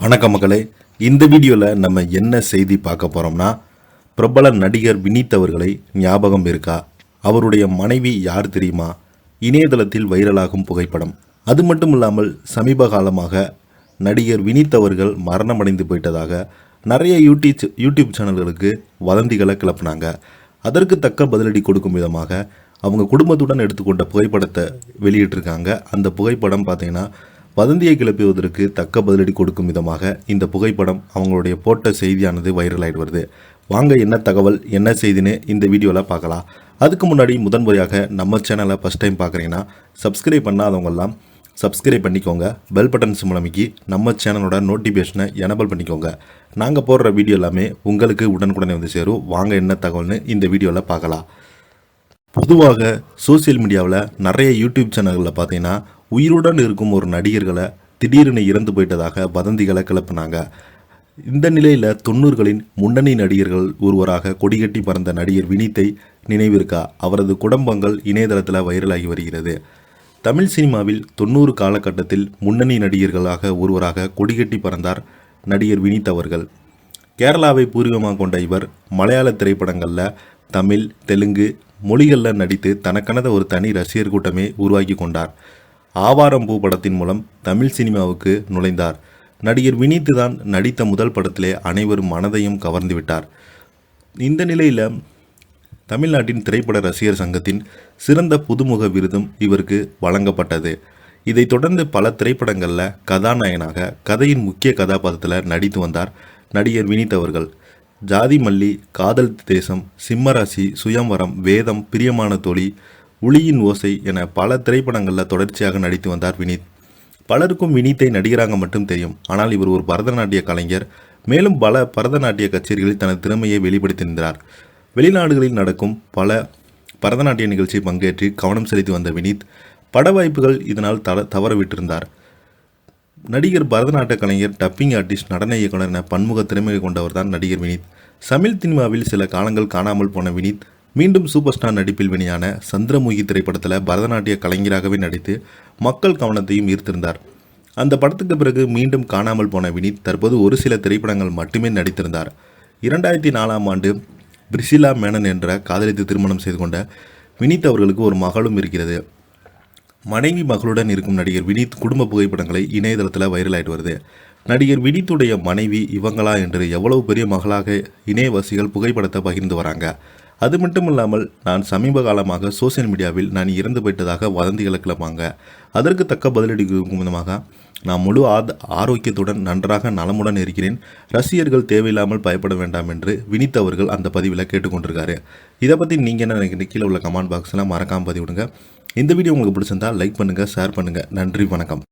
வணக்கம் மக்களே. இந்த வீடியோவில் நம்ம என்ன செய்தி பார்க்க போகிறோம்னா, பிரபல நடிகர் வினீத் அவர்களை ஞாபகம் இருக்கா? அவருடைய மனைவி யார் தெரியுமா? இணையதளத்தில் வைரலாகும் புகைப்படம். அது மட்டும் இல்லாமல் சமீப காலமாக நடிகர் வினீத் அவர்கள் மரணமடைந்து போயிட்டதாக நிறைய யூடியூப் சேனல்களுக்கு வதந்திகளை கிளப்பினாங்க. அதற்கு தக்க பதிலடி கொடுக்கும் விதமாக அவங்க குடும்பத்துடன் எடுத்துக்கொண்ட புகைப்படத்தை வெளியிட்டிருக்காங்க. அந்த புகைப்படம் பார்த்தீங்கன்னா வதந்தியை கிளப்புவதற்கு தக்க பதிலடி கொடுக்கும் விதமாக இந்த புகைப்படம் அவங்களுடைய போட்ட செய்தியானது வைரல் ஆகிட்டு வருது. வாங்க என்ன தகவல் என்ன செய்தின்னு இந்த வீடியோவில் பார்க்கலாம். அதுக்கு முன்னாடி முதன்முறையாக நம்ம சேனலை ஃபஸ்ட் டைம் பார்க்குறீங்கன்னா சப்ஸ்கிரைப் பண்ணாதவங்கெல்லாம் சப்ஸ்கிரைப் பண்ணிக்கோங்க. பெல் பட்டன் மூலமிக்கி நம்ம சேனலோட நோட்டிஃபிகேஷனை எனபிள் பண்ணிக்கோங்க. நாங்கள் போடுற வீடியோ எல்லாமே உங்களுக்கு உடனுக்குடனே வந்து சேரும். வாங்க என்ன தகவல்னு இந்த வீடியோவில் பார்க்கலாம். பொதுவாக சோசியல் மீடியாவில் நிறைய யூடியூப் சேனல்களில் பார்த்தீங்கன்னா உயிருடன் இருக்கும் ஒரு நடிகர்களை திடீரென இறந்து போயிட்டதாக வதந்திகளை கிளப்பினாங்க. இந்த நிலையில் 90களின் முன்னணி நடிகர்கள் ஒருவராக கொடிகட்டி பறந்த நடிகர் வினீத்தை நினைவிருக்கா? அவரது குடும்பங்கள் இணையதளத்தில் வைரலாகி வருகிறது. தமிழ் சினிமாவில் 90 காலகட்டத்தில் முன்னணி நடிகர்களாக ஒருவராக கொடிகட்டி பறந்தார் நடிகர் வினீத் அவர்கள். கேரளாவை பூர்வமாக கொண்ட இவர் மலையாள திரைப்படங்களில் தமிழ், தெலுங்கு மொழிகளில் நடித்து தனக்கென ஒரு தனி ரசிகர் கூட்டமே உருவாக்கி கொண்டார். ஆவாரம் பூ படத்தின் மூலம் தமிழ் சினிமாவுக்கு நுழைந்தார். நடிகர் வினீத் தான் நடித்த முதல் படத்திலே அனைவரும் மனதையும் கவர்ந்து விட்டார். இந்த நிலையில் தமிழ்நாட்டின் திரைப்பட ரசிகர் சங்கத்தின் சிறந்த புதுமுக விருதும் இவருக்கு வழங்கப்பட்டது. இதைத் தொடர்ந்து பல திரைப்படங்களில் கதாநாயகனாக கதையின் முக்கிய கதாபாத்திரத்தில் நடித்து வந்தார் நடிகர் வினீத் அவர்கள். ஜாதி மல்லி, காதல் தேசம், சிம்மராசி, சுயம்வரம், வேதம், பிரியமான தோழி, உளியின் ஓசை என பல திரைப்படங்களில் தொடர்ச்சியாக நடித்து வந்தார் வினீத். பலருக்கும் வினீத்தை நடிகராக மட்டும் தெரியும். ஆனால் இவர் ஒரு பரதநாட்டிய கலைஞர். மேலும் பல பரதநாட்டிய கச்சேரிகளில் தனது திறமையை வெளிப்படுத்தியிருந்தார். வெளிநாடுகளில் நடக்கும் பல பரதநாட்டிய நிகழ்ச்சியை பங்கேற்று கவனம் செலுத்தி வந்த வினீத் பட வாய்ப்புகள் இதனால் தவறவிட்டிருந்தார். நடிகர், பரதநாட்டிய கலைஞர், டப்பிங் ஆர்டிஸ்ட், நடன இயக்குனர் என பன்முக திறமையை கொண்டவர் தான் நடிகர் வினீத். தமிழ் சினிமாவில் சில காலங்கள் காணாமல் போன வினீத் மீண்டும் சூப்பர் ஸ்டார் நடிப்பில் வெளியான சந்திரமுகி திரைப்படத்தில் பரதநாட்டிய கலைஞராகவே நடித்து மக்கள் கவனத்தையும் ஈர்த்திருந்தார். அந்த படத்துக்கு பிறகு மீண்டும் காணாமல் போன வினீத் தற்போது ஒரு சில திரைப்படங்கள் மட்டுமே நடித்திருந்தார். 2004ஆம் ஆண்டு பிரிசிலா மேனன் என்ற காதலித்து திருமணம் செய்து கொண்ட வினீத் அவர்களுக்கு ஒரு மகளும் இருக்கிறது. மனைவி மகளுடன் இருக்கும் நடிகர் வினீத் குடும்ப புகைப்படங்களை இணையதளத்தில் வைரலாகிட்டு வருது. நடிகர் வினீத்துடைய மனைவி இவங்களா என்று எவ்வளவு பெரிய மகளாக இணையவாசிகள் புகைப்படத்தை பகிர்ந்து வராங்க. அது மட்டும் இல்லாமல் நான் சமீப காலமாக சோசியல் மீடியாவில் நான் இறந்து போயிட்டதாக வதந்திகளை கிளப்பாங்க. அதற்கு தக்க பதிலடி விதமாக நான் முழு ஆரோக்கியத்துடன் நன்றாக நலமுடன் இருக்கிறேன். ரசிகர்கள் தேவையில்லாமல் பயப்பட வேண்டாம் என்று வினீத் அவர்கள் அந்த பதிவில் கேட்டுக்கொண்டிருக்காரு. இதை பற்றி நீங்கள் என்ன நினைக்கிறீங்க? கீழே உள்ள கமெண்ட் பாக்ஸில் மறக்காமல் பதிவிடுங்க. இந்த வீடியோ உங்களுக்கு பிடிச்சிருந்தால் லைக் பண்ணுங்கள், ஷேர் பண்ணுங்கள். நன்றி, வணக்கம்.